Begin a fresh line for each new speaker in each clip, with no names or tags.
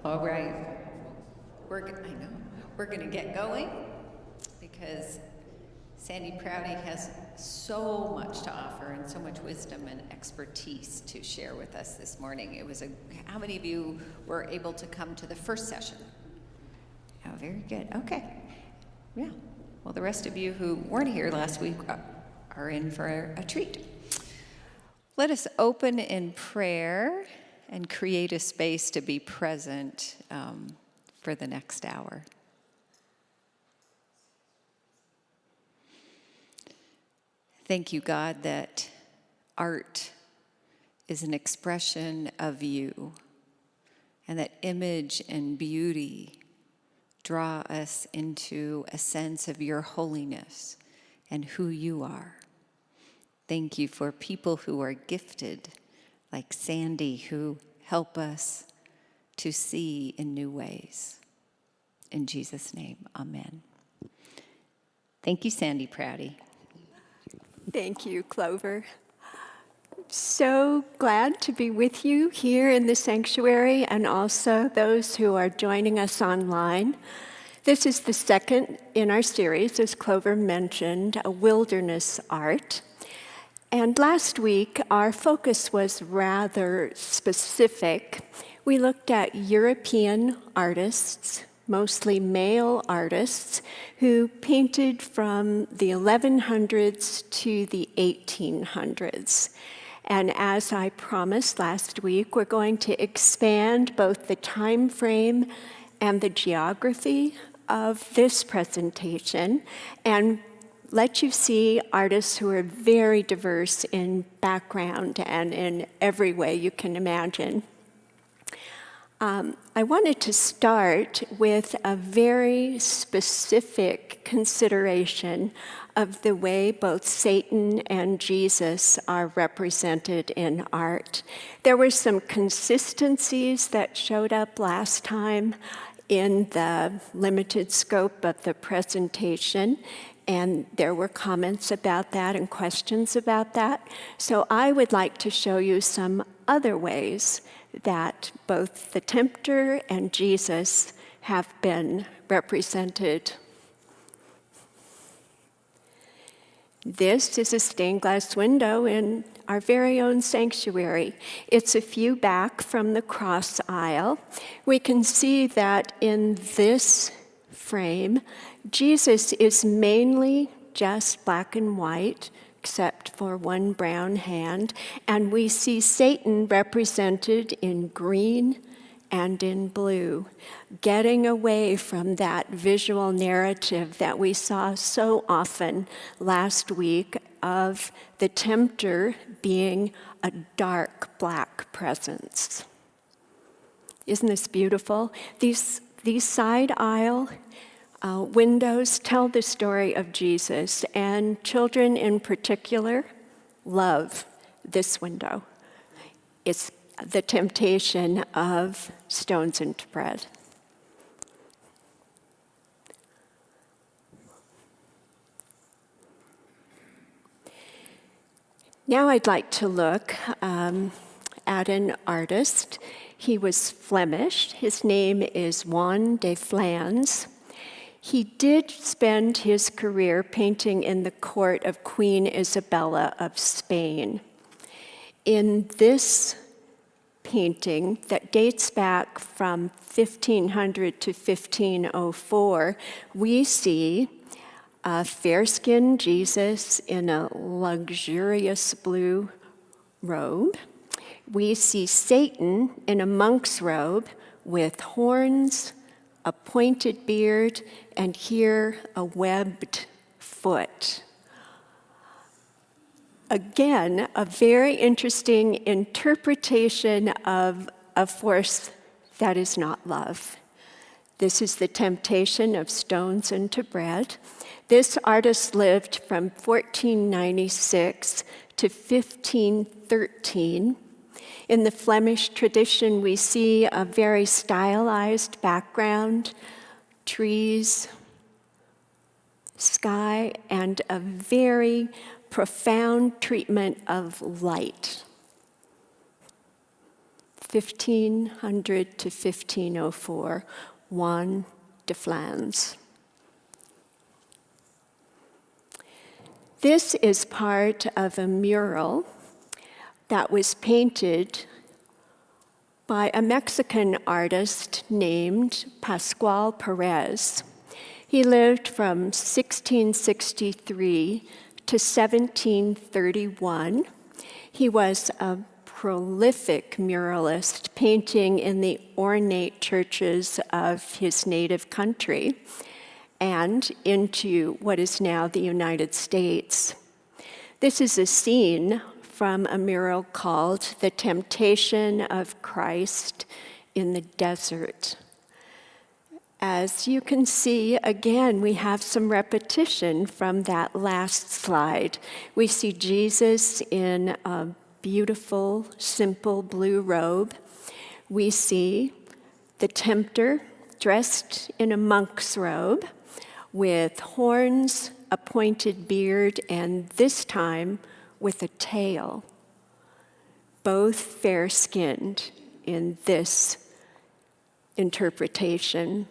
All right, we're going to get going because Sandy Prouty has so much to offer and so much wisdom and expertise to share with us this morning. How many of you were able to come to the first session? Oh, very good. Okay. Yeah. Well, the rest of you who weren't here last week are in for a treat. Let us open in prayer and create a space to be present for the next hour. Thank you, God, that art is an expression of you, and that image and beauty draw us into a sense of your holiness and who you are. Thank you for people who are gifted, like Sandy, who help us to see in new ways. In Jesus' name, amen. Thank you, Sandy Prouty.
Thank you, Clover. So glad to be with you here in the sanctuary and also those who are joining us online. This is the second in our series, as Clover mentioned, a wilderness art. And last week, our focus was rather specific. We looked at European artists, mostly male artists, who painted from the 1100s to the 1800s. And as I promised last week, we're going to expand both the time frame and the geography of this presentation and let you see artists who are very diverse in background and in every way you can imagine. I wanted to start with a very specific consideration of the way both Satan and Jesus are represented in art. There were some consistencies that showed up last time in the limited scope of the presentation, and there were comments about that and questions about that. So I would like to show you some other ways that both the tempter and Jesus have been represented. This is a stained glass window in our very own sanctuary. It's a few back from the cross aisle. We can see that in this frame, Jesus is mainly just black and white, except for one brown hand, and we see Satan represented in green and in blue, getting away from that visual narrative that we saw so often last week of the tempter being a dark black presence. Isn't this beautiful? These side aisle windows tell the story of Jesus, and children in particular love this window. It's the temptation of stones into bread. Now I'd like to look at an artist. He was Flemish. His name is Juan de Flans. He did spend his career painting in the court of Queen Isabella of Spain. In this painting that dates back from 1500 to 1504, we see a fair-skinned Jesus in a luxurious blue robe. We see Satan in a monk's robe with horns, a pointed beard, and here a webbed foot. Again, a very interesting interpretation of a force that is not love. This is the temptation of stones into bread. This artist lived from 1496 to 1513. In the Flemish tradition, we see a very stylized background, trees, sky, and a very profound treatment of light. 1500 to 1504, Juan de Flandre. This is part of a mural that was painted by a Mexican artist named Pascual Perez. He lived from 1663 to 1731. He was a prolific muralist, painting in the ornate churches of his native country and into what is now the United States. This is a scene from a mural called The Temptation of Christ in the Desert. As you can see, again, we have some repetition from that last slide. We see Jesus in a beautiful, simple blue robe. We see the tempter dressed in a monk's robe with horns, a pointed beard, and this time with a tail, both fair-skinned in this interpretation.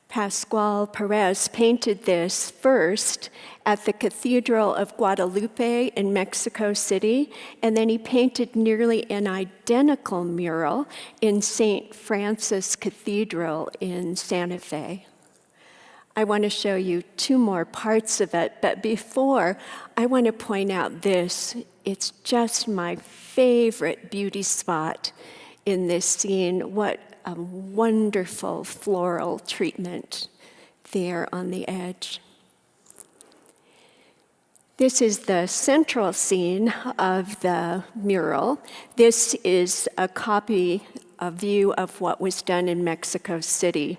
Pascual Perez painted this first at the Cathedral of Guadalupe in Mexico City, and then he painted nearly an identical mural in St. Francis Cathedral in Santa Fe. I want to show you two more parts of it, but before, I want to point out this. It's just my favorite beauty spot in this scene. What a wonderful floral treatment there on the edge. This is the central scene of the mural. This is a view of what was done in Mexico City.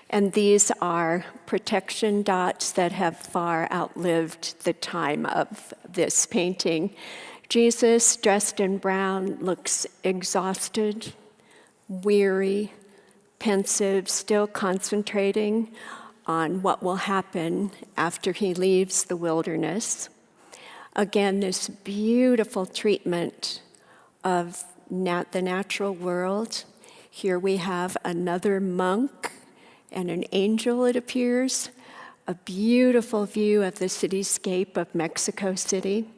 And these are protection dots that have far outlived the time of this painting. Jesus, dressed in brown, looks exhausted, weary, pensive, still concentrating on what will happen after he leaves the wilderness. Again, this beautiful treatment of the natural world. Here we have another monk and an angel, it appears, a beautiful view of the cityscape of Mexico City.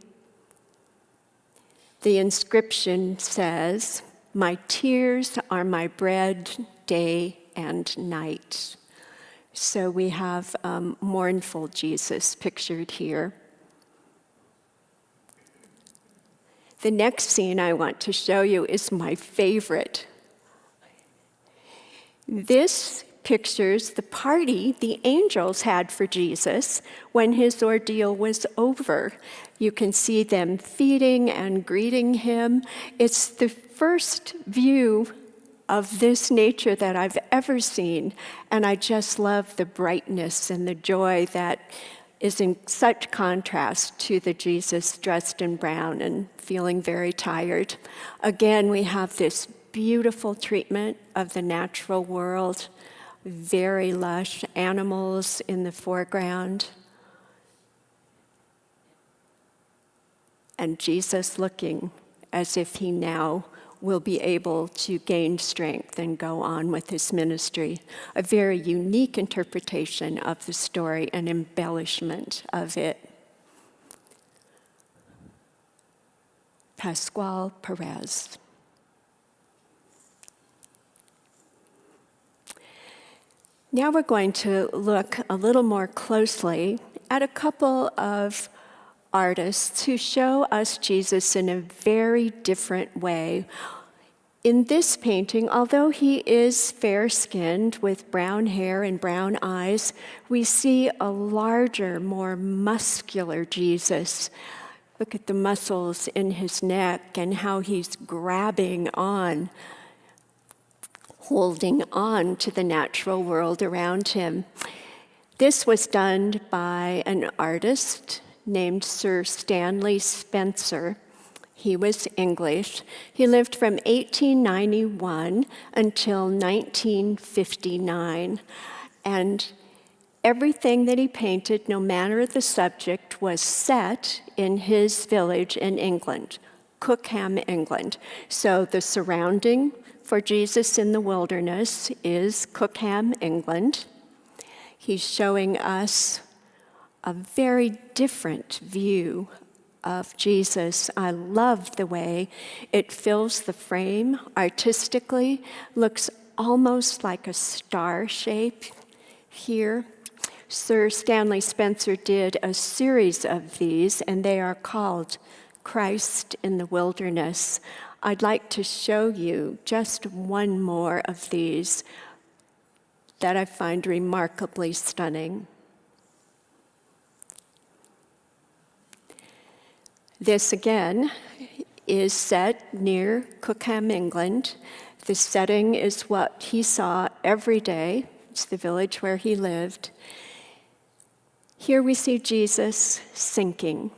The inscription says, "My tears are my bread day and night." So we have mournful Jesus pictured here. The next scene I want to show you is my favorite. This pictures the party the angels had for Jesus when his ordeal was over. You can see them feeding and greeting him. It's the first view of this nature that I've ever seen, and I just love the brightness and the joy that is in such contrast to the Jesus dressed in brown and feeling very tired. Again, we have this beautiful treatment of the natural world, very lush animals in the foreground, and Jesus looking as if he now will be able to gain strength and go on with his ministry. A very unique interpretation of the story and embellishment of it. Pascual Perez. Now we're going to look a little more closely at a couple of artists who show us Jesus in a very different way. In this painting, although he is fair-skinned with brown hair and brown eyes, we see a larger, more muscular Jesus. Look at the muscles in his neck and how he's grabbing on, holding on to the natural world around him. This was done by an artist named Sir Stanley Spencer. He was English. He lived from 1891 until 1959. And everything that he painted, no matter the subject, was set in his village in England. Cookham, England. So the surrounding for Jesus in the wilderness is Cookham, England. He's showing us a very different view of Jesus. I love the way it fills the frame artistically, looks almost like a star shape here. Sir Stanley Spencer did a series of these, and they are called Christ in the Wilderness. I'd like to show you just one more of these that I find remarkably stunning. This, again, is set near Cookham, England. The setting is what he saw every day. It's the village where he lived. Here we see Jesus sinking,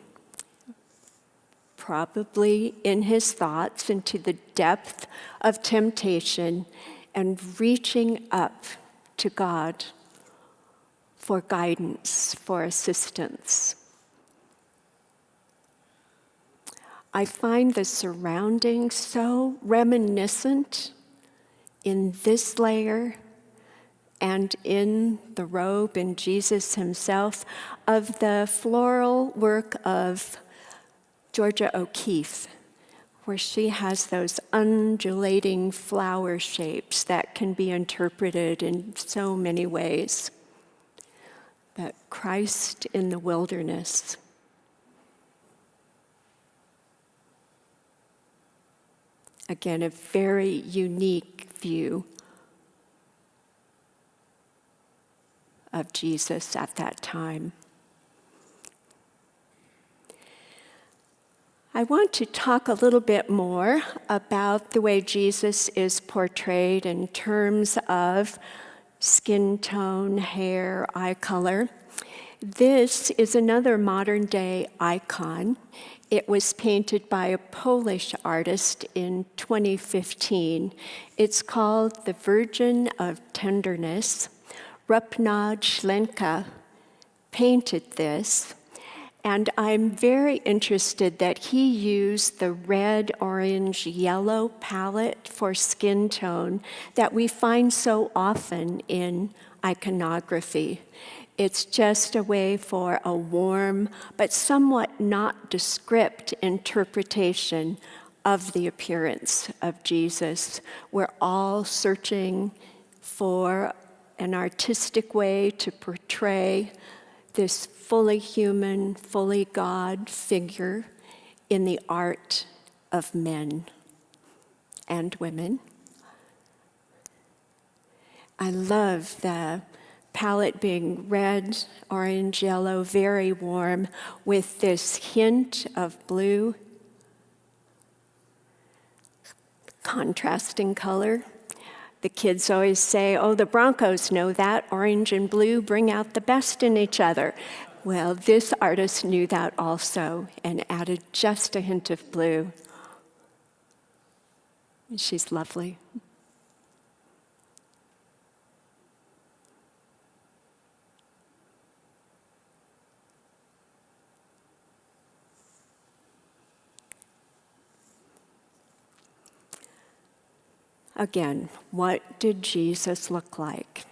probably in his thoughts into the depth of temptation and reaching up to God for guidance, for assistance. I find the surroundings so reminiscent in this layer and in the robe in Jesus himself of the floral work of Georgia O'Keeffe, where she has those undulating flower shapes that can be interpreted in so many ways. But Christ in the wilderness. Again, a very unique view of Jesus at that time. I want to talk a little bit more about the way Jesus is portrayed in terms of skin tone, hair, eye color. This is another modern-day icon. It was painted by a Polish artist in 2015. It's called The Virgin of Tenderness. Rupnad Schlenka painted this, and I'm very interested that he used the red, orange, yellow palette for skin tone that we find so often in iconography. It's just a way for a warm but somewhat nondescript interpretation of the appearance of Jesus. We're all searching for an artistic way to portray this fully human, fully God figure in the art of men and women. I love the palette being red, orange, yellow, very warm, with this hint of blue, contrasting color. The kids always say, oh, the Broncos know that. Orange and blue bring out the best in each other. Well, this artist knew that also and added just a hint of blue. She's lovely. Again, what did Jesus look like?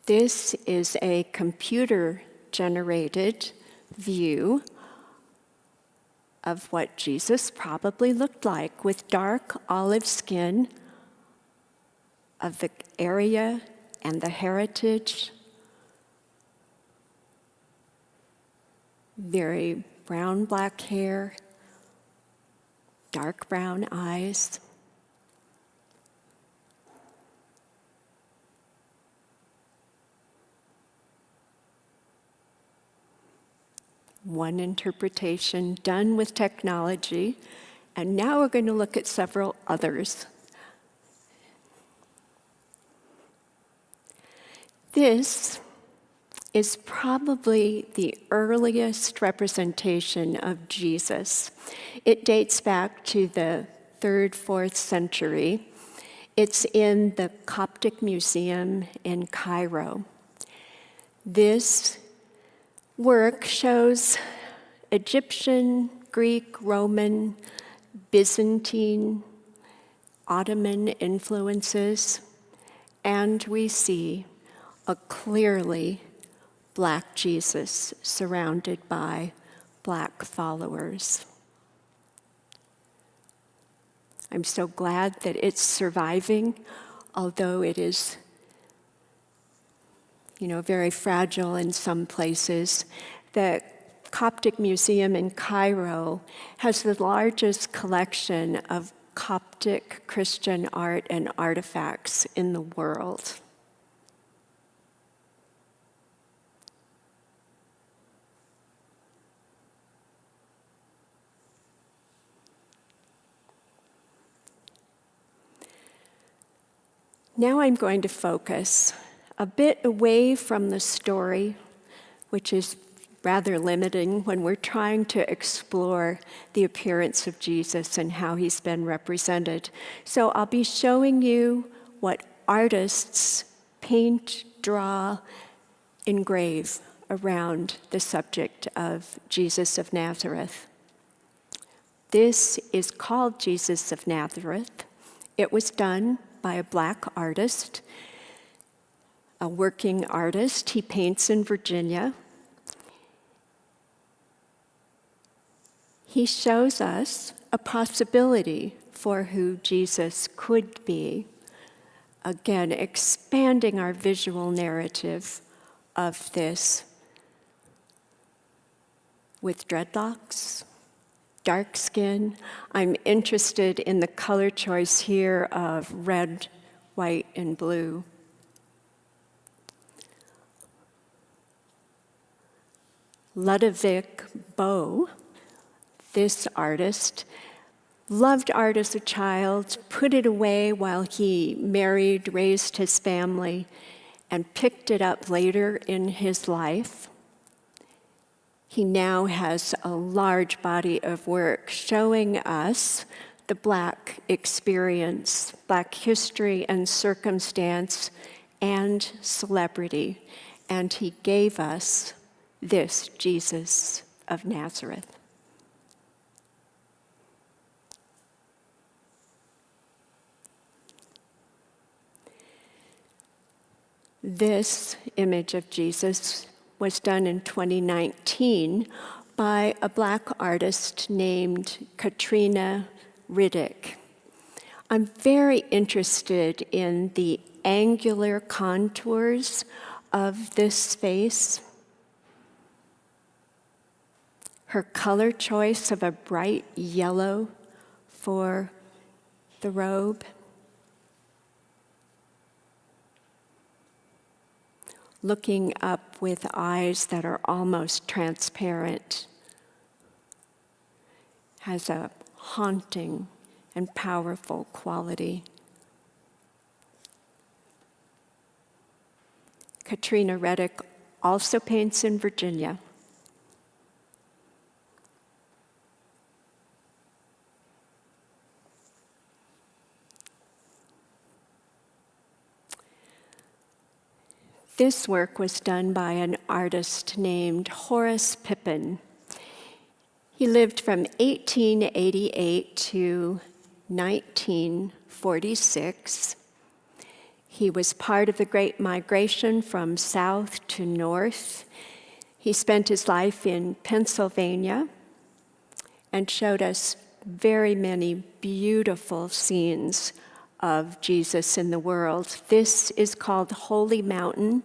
This is a computer-generated view of what Jesus probably looked like, with dark olive skin, of the area and the heritage, very brown-black hair, dark brown eyes. One interpretation done with technology, and now we're going to look at several others. This is probably the earliest representation of Jesus. It dates back to the 3rd, 4th century. It's in the Coptic Museum in Cairo. This work shows Egyptian Greek, Roman, Byzantine, Ottoman influences, and we see a clearly Black Jesus surrounded by Black followers. I'm so glad that it's surviving, although it is, very fragile in some places. The Coptic Museum in Cairo has the largest collection of Coptic Christian art and artifacts in the world. Now I'm going to focus a bit away from the story, which is rather limiting when we're trying to explore the appearance of Jesus and how he's been represented. So I'll be showing you what artists paint, draw, engrave around the subject of Jesus of Nazareth. This is called Jesus of Nazareth. It was done by a Black artist, a working artist. He paints in Virginia. He shows us a possibility for who Jesus could be, again, expanding our visual narrative of this with dreadlocks, dark skin. I'm interested in the color choice here of red, white, and blue. Ludovic Beau, this artist, loved art as a child, put it away while he married, raised his family, and picked it up later in his life. He now has a large body of work showing us the Black experience, Black history and circumstance, and celebrity. And he gave us this Jesus of Nazareth. This image of Jesus was done in 2019 by a Black artist named Katrina Riddick. I'm very interested in the angular contours of this face. Her color choice of a bright yellow for the robe. Looking up with eyes that are almost transparent, has a haunting and powerful quality. Katrina Riddick also paints in Virginia. This work was done by an artist named Horace Pippen. He lived from 1888 to 1946. He was part of the Great Migration from south to north. He spent his life in Pennsylvania and showed us very many beautiful scenes of Jesus in the world. This is called Holy Mountain.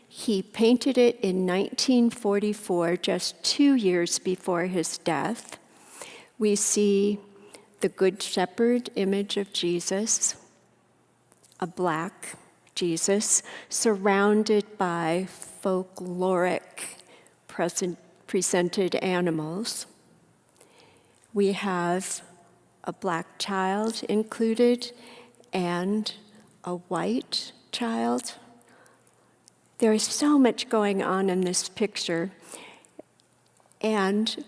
He painted it in 1944, just 2 years before his death. We see the Good Shepherd image of Jesus, a Black Jesus surrounded by folkloric presented animals. We have a Black child included and a white child. There is so much going on in this picture, and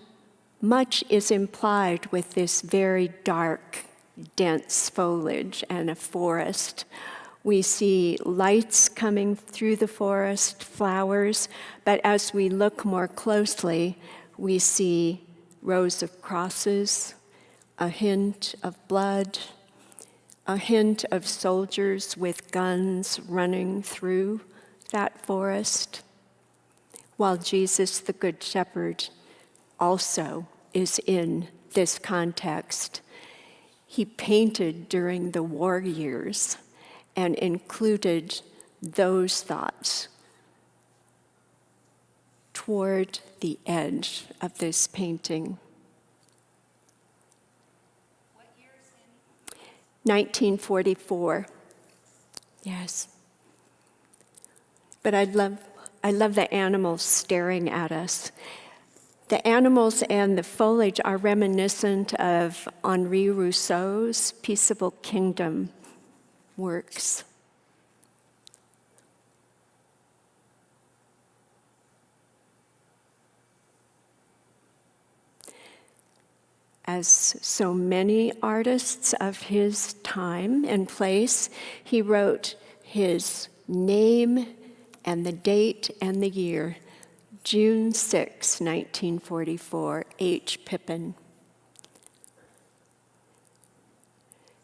much is implied with this very dark, dense foliage and a forest. We see lights coming through the forest, flowers, but as we look more closely, we see rows of crosses, a hint of blood, a hint of soldiers with guns running through that forest, while Jesus, the Good Shepherd, also is in this context. He painted during the war years and included those thoughts toward the edge of this painting.
What year is it?
1944. Yes. But I love the animals staring at us. The animals and the foliage are reminiscent of Henri Rousseau's Peaceable Kingdom works. As so many artists of his time and place, he wrote his name and the date and the year, June 6, 1944, H. Pippen.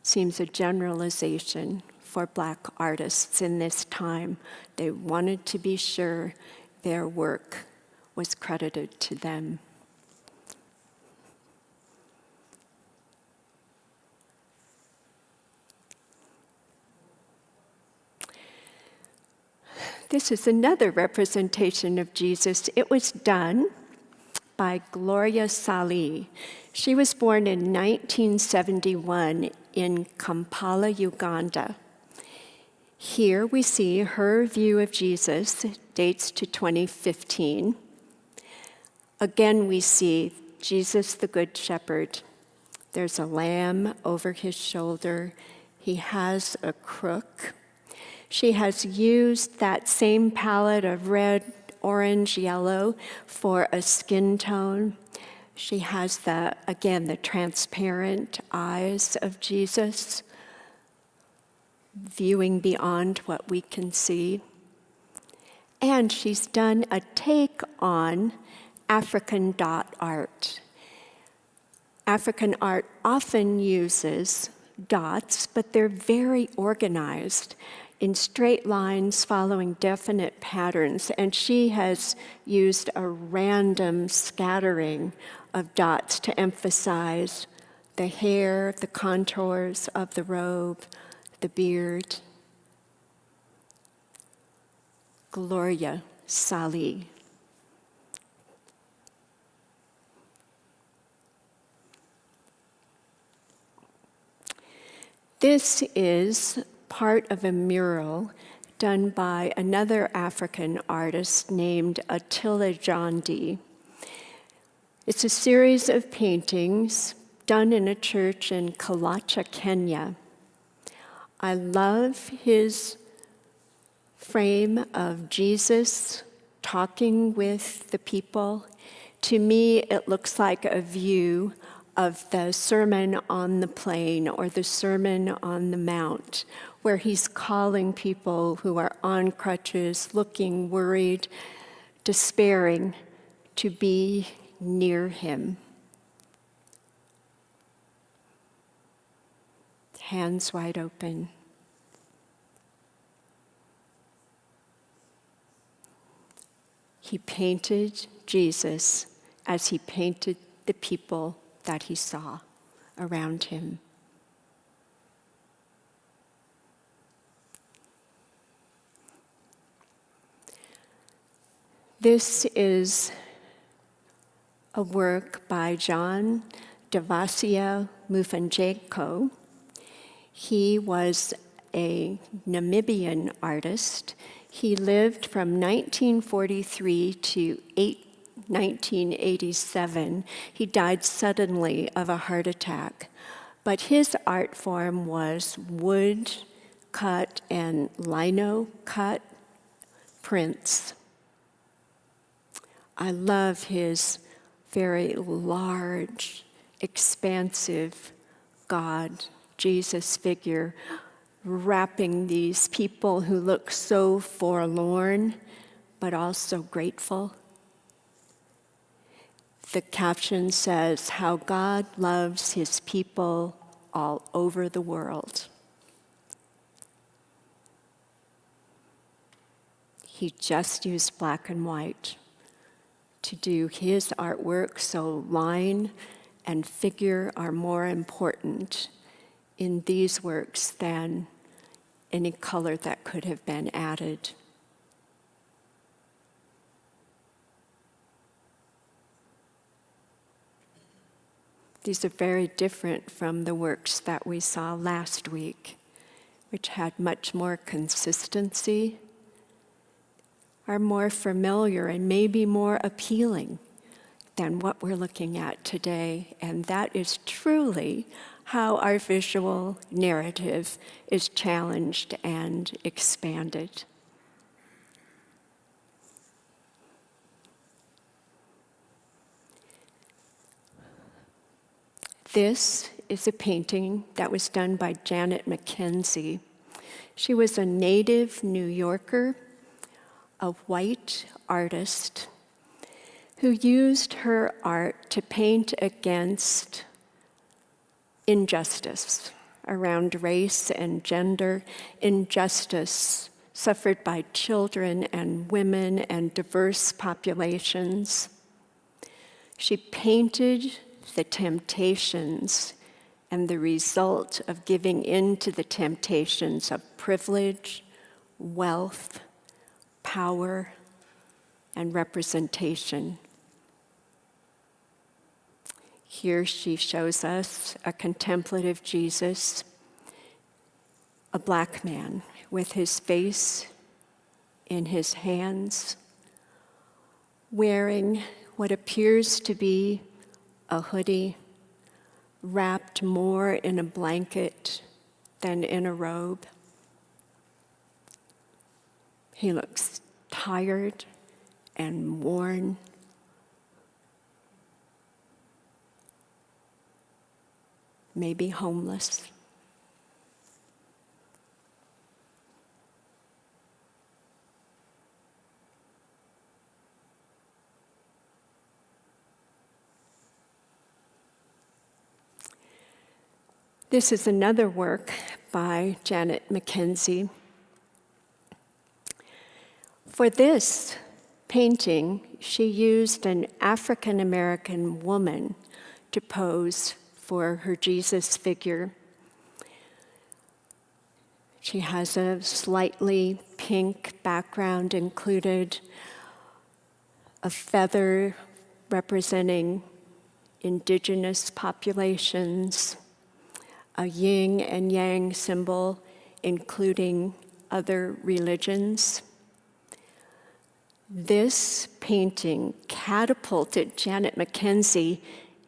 Seems a generalization for Black artists in this time. They wanted to be sure their work was credited to them. This is another representation of Jesus. It was done by Gloria Sally. She was born in 1971 in Kampala, Uganda. Here we see her view of Jesus, dates to 2015. Again, we see Jesus, the Good Shepherd. There's a lamb over his shoulder. He has a crook. She has used that same palette of red, orange, yellow for a skin tone. She has the transparent eyes of Jesus, viewing beyond what we can see. And she's done a take on African dot art. African art often uses dots, but they're very organized in straight lines following definite patterns, and she has used a random scattering of dots to emphasize the hair, the contours of the robe, the beard. Gloria Sally. This is part of a mural done by another African artist named Attila Jandi. It's a series of paintings done in a church in Kalacha, Kenya. I love his frame of Jesus talking with the people. To me, it looks like a view of the Sermon on the Plain or the Sermon on the Mount, where he's calling people who are on crutches, looking worried, despairing, to be near him. Hands wide open. He painted Jesus as he painted the people that he saw around him. This is a work by John Devasia Mufangeco. He was a Namibian artist. He lived from 1943 to 1987. He died suddenly of a heart attack. But his art form was wood cut and lino cut prints. I love his very large, expansive God, Jesus figure, wrapping these people who look so forlorn, but also grateful. the caption says, "How God loves his people all over the world." He just used black and white to do his artwork, so line and figure are more important in these works than any color that could have been added. These are very different from the works that we saw last week, which had much more consistency, are more familiar and maybe more appealing than what we're looking at today. And that is truly how our visual narrative is challenged and expanded. This is a painting that was done by Janet Mckenzie. She was a native New Yorker, a white artist who used her art to paint against injustice around race and gender, injustice suffered by children and women and diverse populations. She painted the temptations and the result of giving in to the temptations of privilege, wealth, power, and representation. Here she shows us a contemplative Jesus, a black man with his face in his hands, wearing what appears to be a hoodie, wrapped more in a blanket than in a robe. He looks tired and worn. Maybe homeless. This is another work by Janet Mckenzie. For this painting, she used an African-American woman to pose for her Jesus figure. She has a slightly pink background included, a feather representing indigenous populations, a yin and yang symbol including other religions. This painting catapulted Janet Mckenzie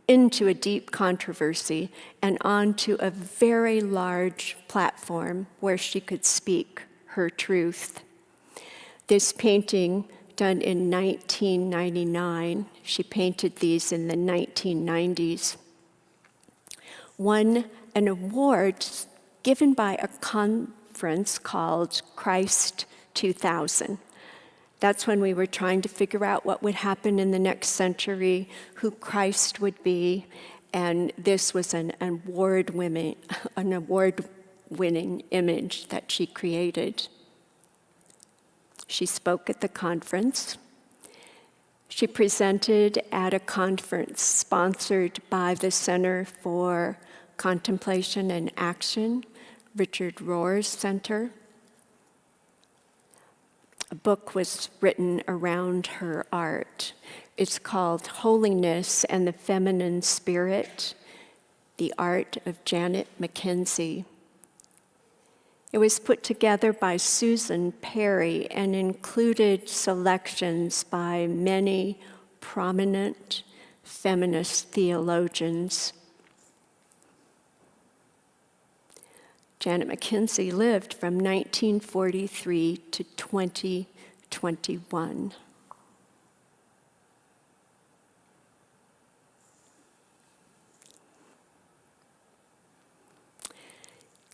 into a deep controversy and onto a very large platform where she could speak her truth. This painting, done in 1999, she painted these in the 1990s, won an award given by a conference called Christ 2000. That's when we were trying to figure out what would happen in the next century, who Christ would be, and this was an award-winning image that she created. She spoke at the conference. She presented at a conference sponsored by the Center for Contemplation and Action, Richard Rohr's Center. A book was written around her art. It's called Holiness and the Feminine Spirit, The Art of Janet Mckenzie. It was put together by Susan Perry and included selections by many prominent feminist theologians. Janet Mckenzie lived from 1943 to 2021.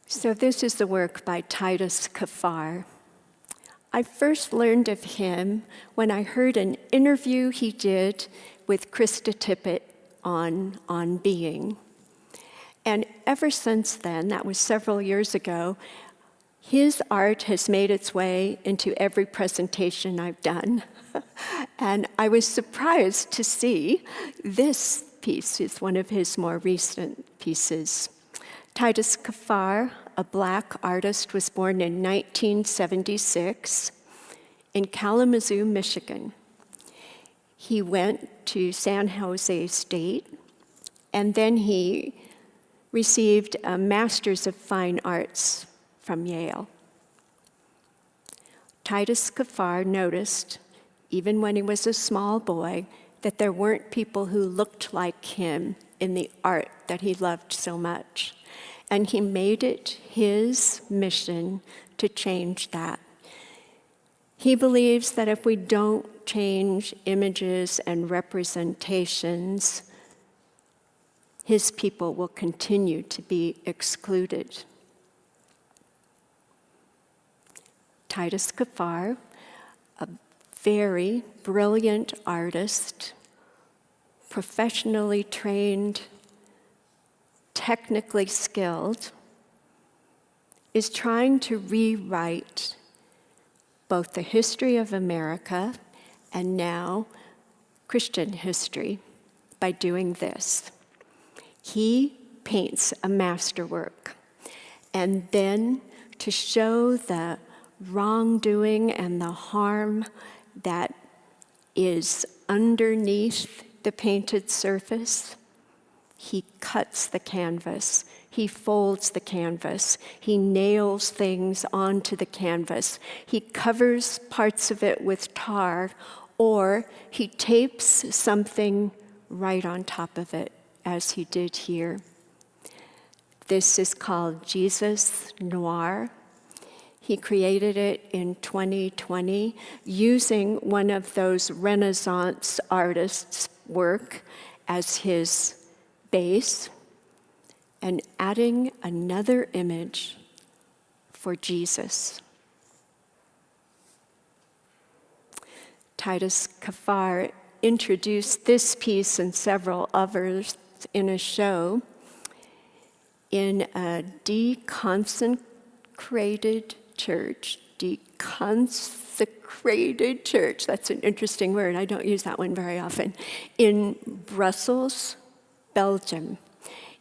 So this is the work by Titus Kefar. I first learned of him when I heard an interview he did with Krista Tippett on being. And ever since then, that was several years ago, his art has made its way into every presentation I've done. And I was surprised to see this piece is one of his more recent pieces. Titus Kefar, a Black artist, was born in 1976 in Kalamazoo, Michigan. He went to San Jose State, and then he received a Master's of Fine Arts from Yale. Titus Kafar noticed, even when he was a small boy, that there weren't people who looked like him in the art that he loved so much. And he made it his mission to change that. He believes that if we don't change images and representations, his people will continue to be excluded. Titus Kafar, a very brilliant artist, professionally trained, technically skilled, is trying to rewrite both the history of America and now Christian history by doing this. He paints a masterwork, and then to show the wrongdoing and the harm that is underneath the painted surface, he cuts the canvas, he folds the canvas, he nails things onto the canvas, he covers parts of it with tar, or he tapes something right on top of it, as he did here. This is called Jesus Noir. He created it in 2020 using one of those Renaissance artists' work as his base and adding another image for Jesus. Titus Kafar introduced this piece and several others in a show in a deconsecrated church. Deconsecrated church, that's an interesting word, I don't use that one very often, in Brussels, Belgium.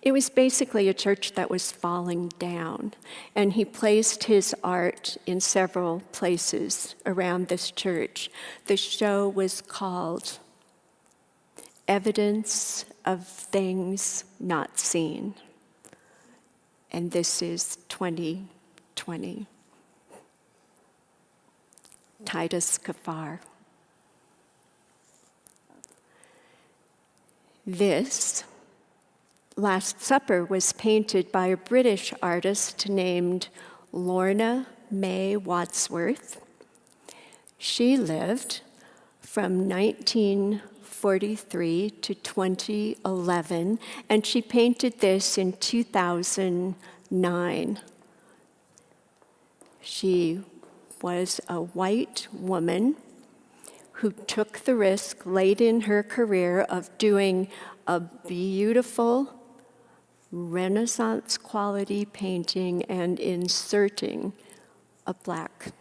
It was basically a church that was falling down, and he placed his art in several places around this church. The show was called Evidence of Things Not Seen, and this is 2020. Titus Kafar. This Last Supper was painted by a British artist named Lorna May Wadsworth. She lived from 1943 to 2011, and she painted this in 2009. She was a white woman who took the risk late in her career of doing a beautiful Renaissance quality painting and inserting a Black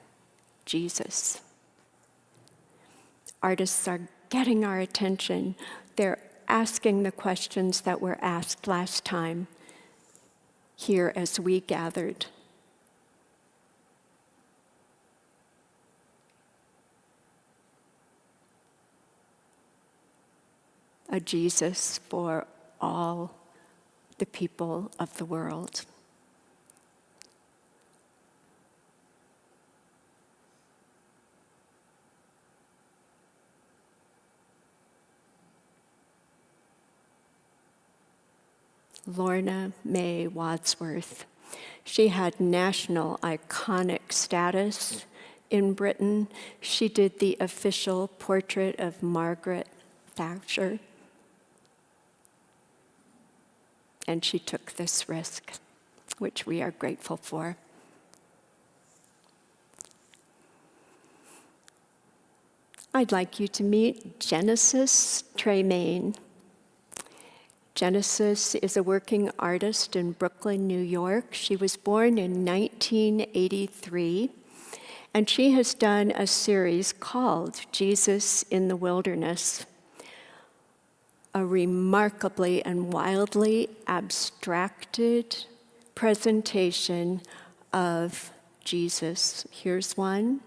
Jesus. Artists are getting our attention. They're asking the questions that were asked last time here as we gathered. A Jesus for all the people of the world. Lorna May Wadsworth. She had national iconic status in Britain. She did the official portrait of Margaret Thatcher. And she took this risk, which we are grateful for. I'd like you to meet Genesis Tremaine. Genesis is a working artist in Brooklyn, New York. She was born in 1983, and she has done a series called Jesus in the Wilderness, a remarkably and wildly abstracted presentation of Jesus. Here's one,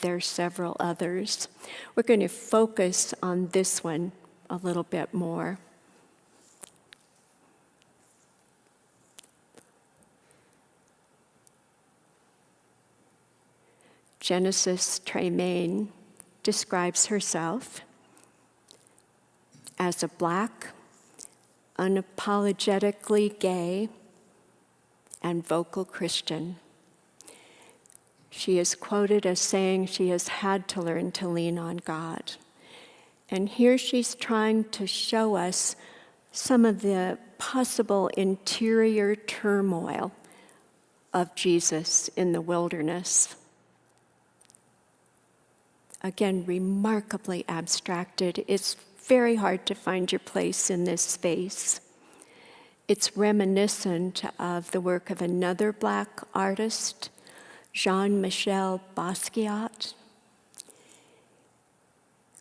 there's several others. We're going to focus on this one a little bit more. Genesis Tremaine describes herself as a Black, unapologetically gay, and vocal Christian. She is quoted as saying she has had to learn to lean on God. And here she's trying to show us some of the possible interior turmoil of Jesus in the wilderness. Again, remarkably abstracted. It's very hard to find your place in this space. It's reminiscent of the work of another Black artist, Jean-Michel Basquiat.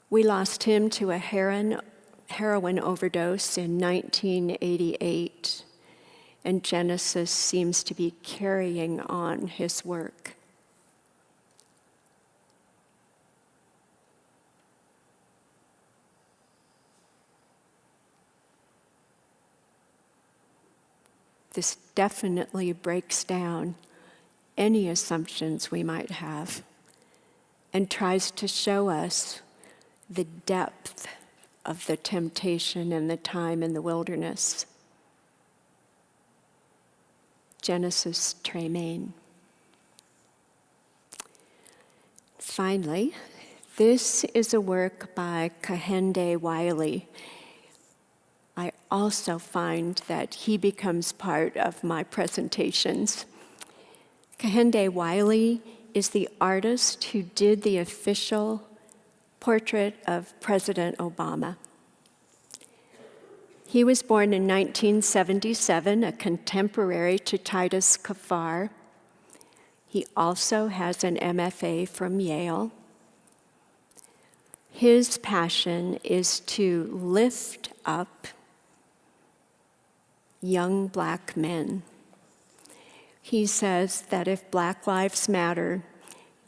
We lost him to a heroin overdose in 1988, and Genesis seems to be carrying on his work. This definitely breaks down any assumptions we might have and tries to show us the depth of the temptation and the time in the wilderness. Genesis Tremaine. Finally, this is a work by Kahende Wiley. I also find that he becomes part of my presentations. Kahende Wiley is the artist who did the official portrait of President Obama. He was born in 1977, a contemporary to Titus Kefar. He also has an MFA from Yale. His passion is to lift up young Black men. He says that if Black lives matter,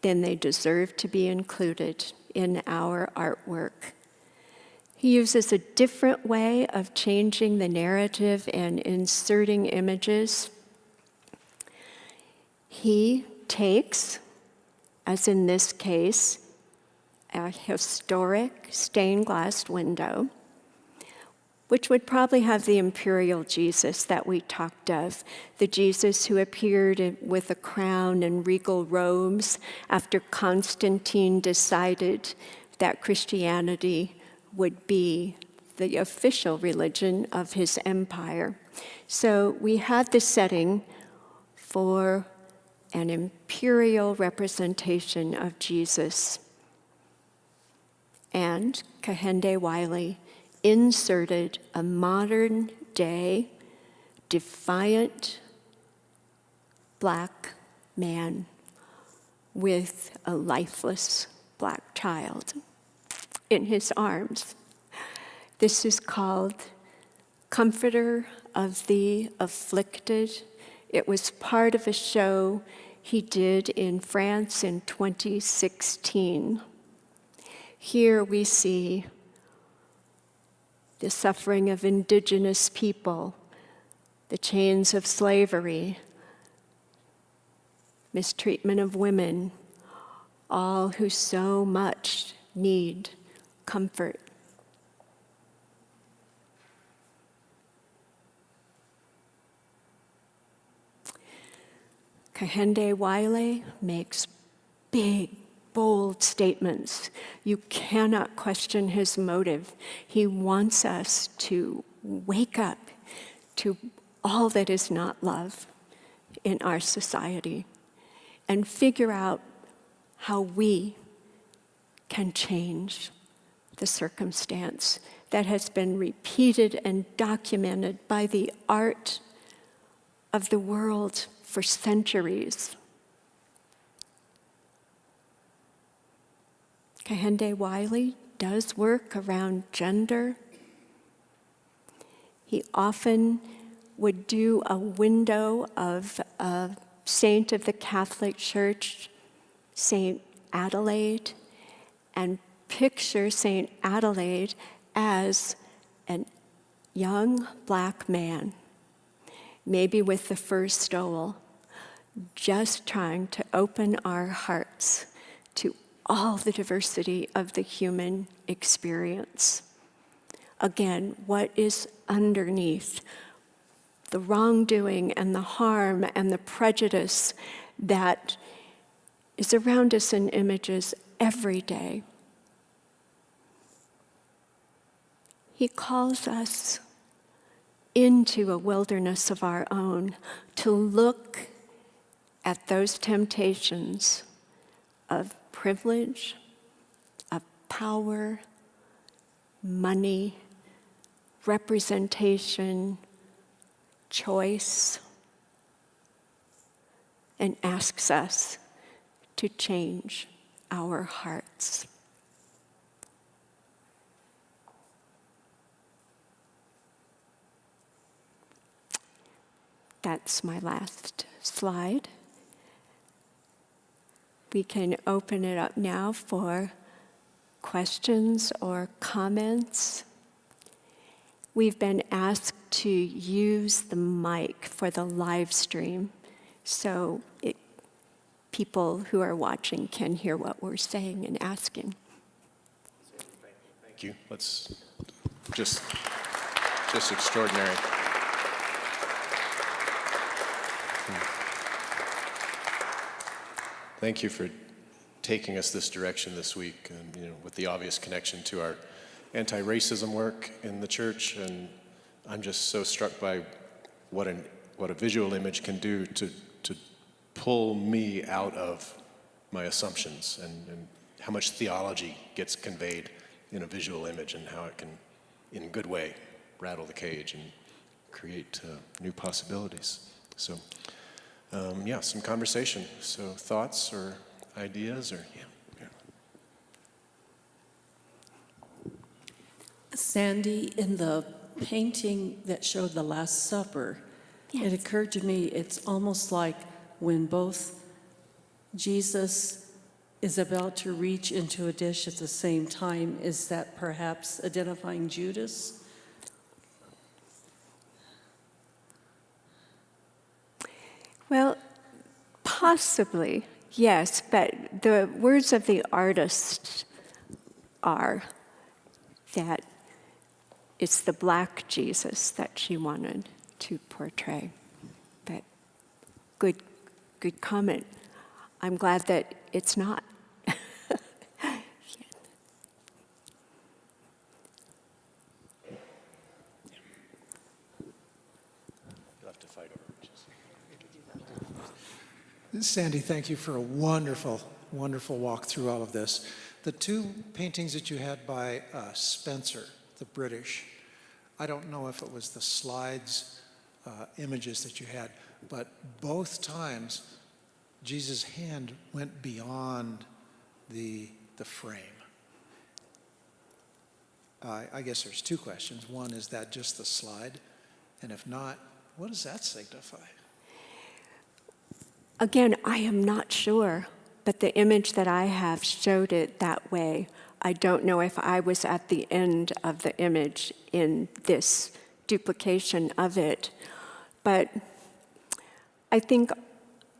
then they deserve to be included in our artwork. He uses a different way of changing the narrative and inserting images. He takes, as in this case, a historic stained glass window, which would probably have the imperial Jesus that we talked of, the Jesus who appeared with a crown and regal robes after Constantine decided that Christianity would be the official religion of his empire. So we had the setting for an imperial representation of Jesus. And Kahende Wiley inserted a modern day, defiant Black man with a lifeless Black child in his arms. This is called Comforter of the Afflicted. It was part of a show he did in France in 2016. Here we see the suffering of indigenous people, the chains of slavery, mistreatment of women, all who so much need comfort. Kahende Wiley makes big, bold statements. You cannot question his motive. He wants us to wake up to all that is not love in our society and figure out how we can change the circumstance that has been repeated and documented by the art of the world for centuries. Kahende Wiley does work around gender. He often would do a window of a saint of the Catholic Church, Saint Adelaide, and picture Saint Adelaide as a young black man, maybe with the fur stole, just trying to open our hearts to all the diversity of the human experience. Again, what is underneath the wrongdoing and the harm and the prejudice that is around us in images every day. He calls us into a wilderness of our own to look at those temptations of privilege, of power, money, representation, choice, and asks us to change our hearts. That's my last slide. We can open it up now for questions or comments. We've been asked to use the mic for the live stream so people who are watching can hear what we're saying and asking.
Thank you. Let's just extraordinary. Thank you for taking us this direction this week, and with the obvious connection to our anti-racism work in the church. And I'm just so struck by what a visual image can do to pull me out of my assumptions, and how much theology gets conveyed in a visual image, and how it can, in a good way, rattle the cage and create new possibilities. So. Some conversation. So thoughts or ideas or,
Sandy, in the painting that showed the Last Supper,
Yes.
It occurred to me it's almost like when both Jesus is about to reach into a dish at the same time, is that perhaps identifying Judas?
Well, possibly, yes, but the words of the artist are that it's the black Jesus that she wanted to portray. But good comment. I'm glad that it's not.
Sandy, thank you for a wonderful, wonderful walk through all of this. The two paintings that you had by Spencer, the British, I don't know if it was the slides, images that you had, but both times Jesus' hand went beyond the frame. I guess there's two questions. One, is that just the slide? And if not, what does that signify?
Again, I am not sure, but the image that I have showed it that way. I don't know if I was at the end of the image in this duplication of it, but I think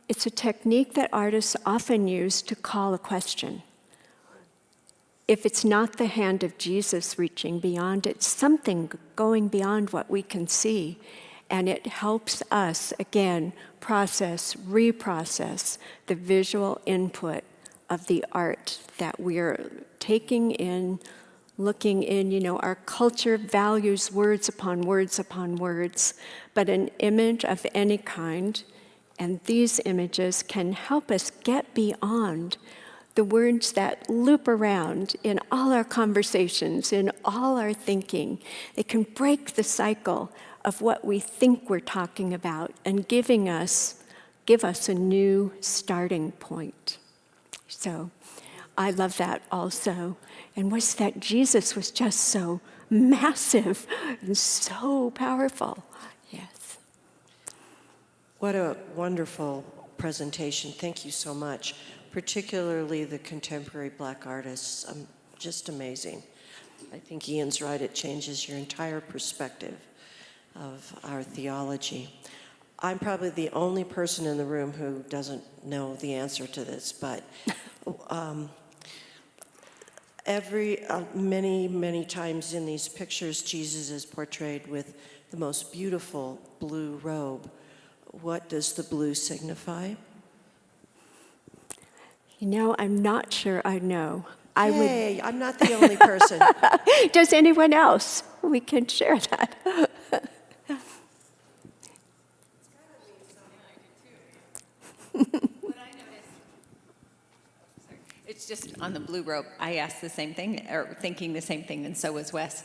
it's a technique that artists often use to call a question. If it's not the hand of Jesus reaching beyond, it's something going beyond what we can see. And it helps us, again, process, reprocess the visual input of the art that we're taking in, looking in. Our culture values words upon words upon words, but an image of any kind, and these images can help us get beyond the words that loop around in all our conversations, in all our thinking. They can break the cycle of what we think we're talking about and give us a new starting point. So I love that also. And was that Jesus was just so massive and so powerful. Yes.
What a wonderful presentation. Thank you so much. Particularly the contemporary Black artists. Just amazing. I think Ian's right. It changes your entire perspective of our theology. I'm probably the only person in the room who doesn't know the answer to this, but many times in these pictures, Jesus is portrayed with the most beautiful blue robe. What does the blue signify?
You know, I'm not sure I know.
Yay, I'm not the only person.
Does anyone else? We can share that.
It's just on the blue robe. I asked the same thing, or thinking the same thing, and so was Wes.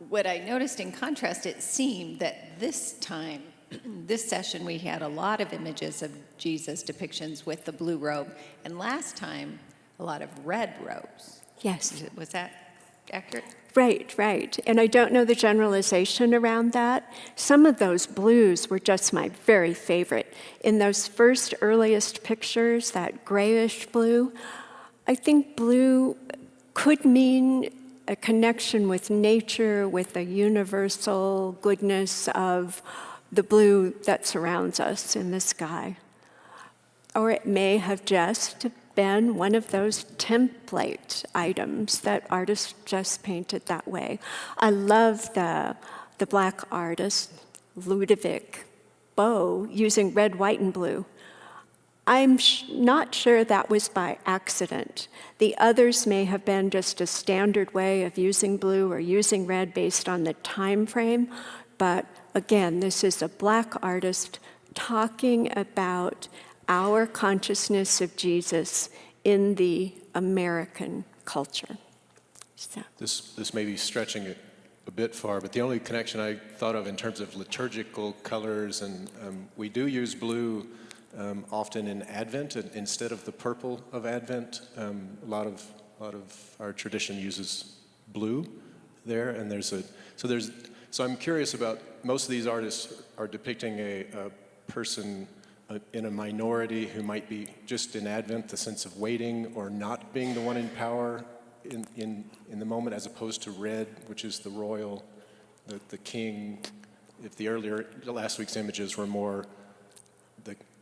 What I noticed in contrast, it seemed that this time, this session, we had a lot of images of Jesus depictions with the blue robe, and last time, a lot of red robes.
Yes.
Was that accurate?
Right. And I don't know the generalization around that. Some of those blues were just my very favorite. In those first earliest pictures, that grayish blue, I think blue could mean a connection with nature, with the universal goodness of the blue that surrounds us in the sky. Or it may have just been one of those template items that artists just painted that way. I love the Black artist, Ludovic Bow, using red, white, and blue. I'm not sure that was by accident. The others may have been just a standard way of using blue or using red based on the time frame, but again, this is a Black artist talking about our consciousness of Jesus in the American culture. So.
This may be stretching it a bit far, but the only connection I thought of in terms of liturgical colors, and we do use blue often in Advent instead of the purple of Advent. A lot of our tradition uses blue there, and so I'm curious about, most of these artists are depicting a person in a minority who might be just in Advent, the sense of waiting or not being the one in power in the moment, as opposed to red, which is the royal, the king. If last week's images were more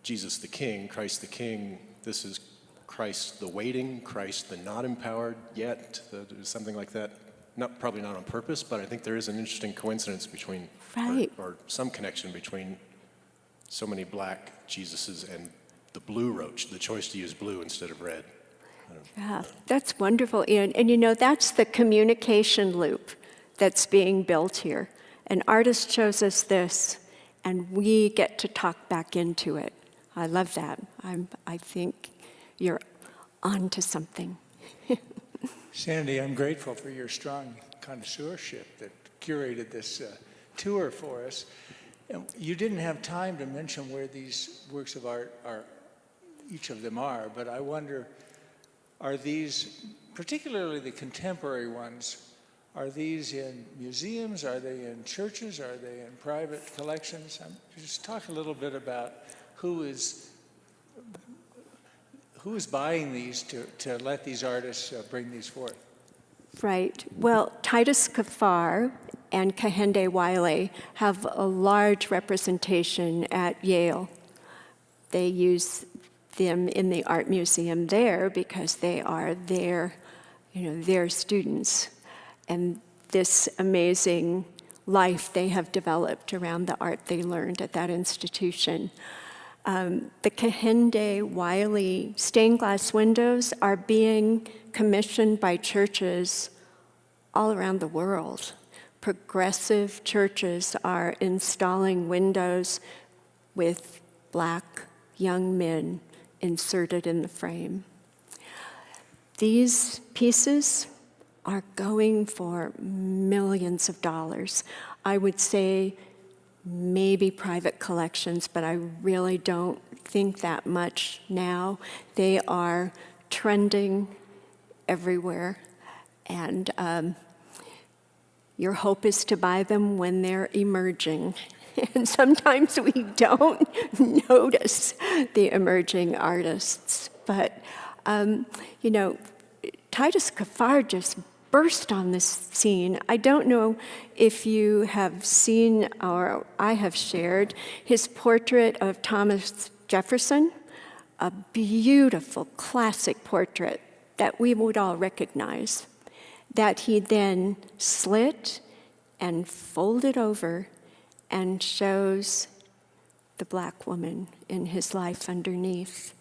Jesus the king, Christ the king, this is Christ the waiting, Christ the not empowered yet, something like that. Probably not on purpose, but I think there is an interesting coincidence between,
right,
or some connection between so many Black Jesuses and the blue roach, the choice to use blue instead of red.
Yeah, that's wonderful, Ian. And you know, that's the communication loop that's being built here. An artist shows us this, and we get to talk back into it. I love that. I think you're on to something.
Sandy, I'm grateful for your strong connoisseurship that curated this tour for us. And you didn't have time to mention where these works of art are, each of them are, but I wonder, are these, particularly the contemporary ones, are these in museums? Are they in churches? Are they in private collections? Just talk a little bit about who is buying these to let these artists bring these forth.
Right. Well, Titus Kefar and Kahende Wiley have a large representation at Yale. They use them in the art museum there because they are their students. And this amazing life they have developed around the art they learned at that institution. The Kahende Wiley stained glass windows are being commissioned by churches all around the world. Progressive churches are installing windows with Black young men inserted in the frame. these pieces are going for millions of dollars. I would say maybe private collections, but I really don't think that much now. They are trending everywhere, and your hope is to buy them when they're emerging. And sometimes we don't notice the emerging artists. But, Titus Kefar just burst on this scene. I don't know if you have seen, or I have shared, his portrait of Thomas Jefferson, a beautiful classic portrait that we would all recognize, that he then slit and folded over and shows the black woman in his life underneath.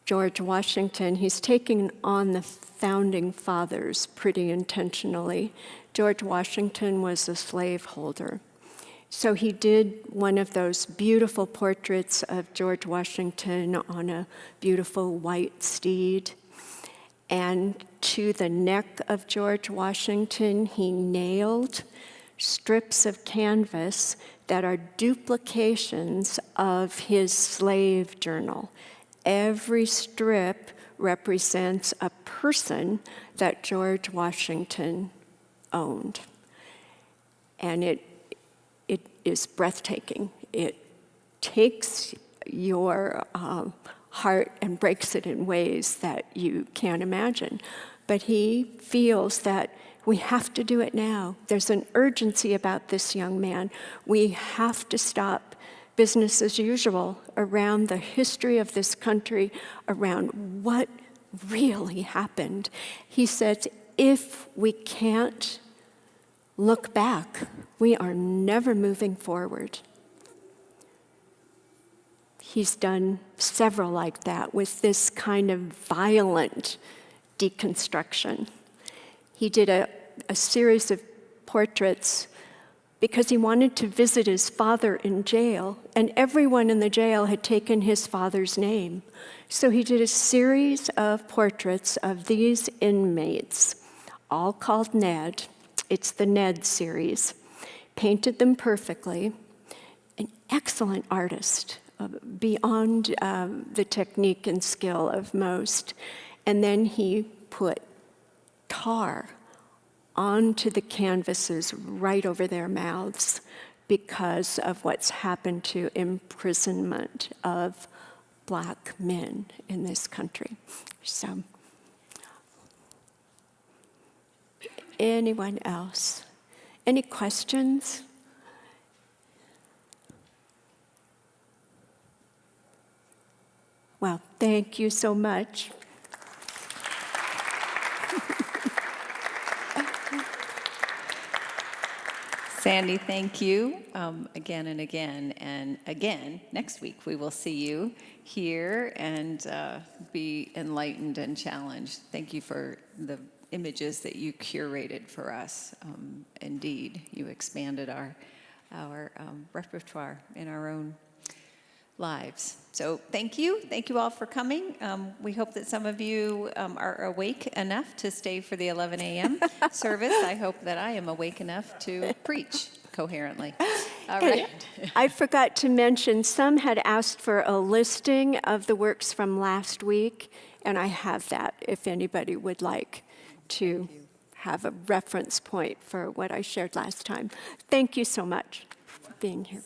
George Washington, he's taking on the founding fathers pretty intentionally. George Washington was a slaveholder. So he did one of those beautiful portraits of George Washington on a beautiful white steed. And to the neck of George Washington, he nailed strips of canvas that are duplications of his slave journal. Every strip represents a person that George Washington owned. And it is breathtaking. It takes your heart and breaks it in ways that you can't imagine. But he feels that we have to do it now. There's an urgency about this young man. We have to stop business as usual around the history of this country, around what really happened. He says, if we can't look back, we are never moving forward. He's done several like that with this kind of violent deconstruction. He did a series of portraits because he wanted to visit his father in jail, and everyone in the jail had taken his father's name. So he did a series of portraits of these inmates, all called Ned. It's the Ned series. Painted them perfectly. An excellent artist, beyond the technique and skill of most. And then he put tar onto the canvases right over their mouths because of what's happened to imprisonment of black men in this country. So, anyone else? Any questions? Well, thank you so much.
Sandy, thank you again and again. And again, next week we will see you here and be enlightened and challenged. Thank you for the images that you curated for us. Indeed, you expanded our repertoire in our own lives. So thank you. Thank you all for coming. We hope that some of you are awake enough to stay for the 11 a.m. service. I hope that I am awake enough to preach coherently. All right.
I forgot to mention, some had asked for a listing of the works from last week, and I have that if anybody would like to have a reference point for what I shared last time. Thank you so much for being here.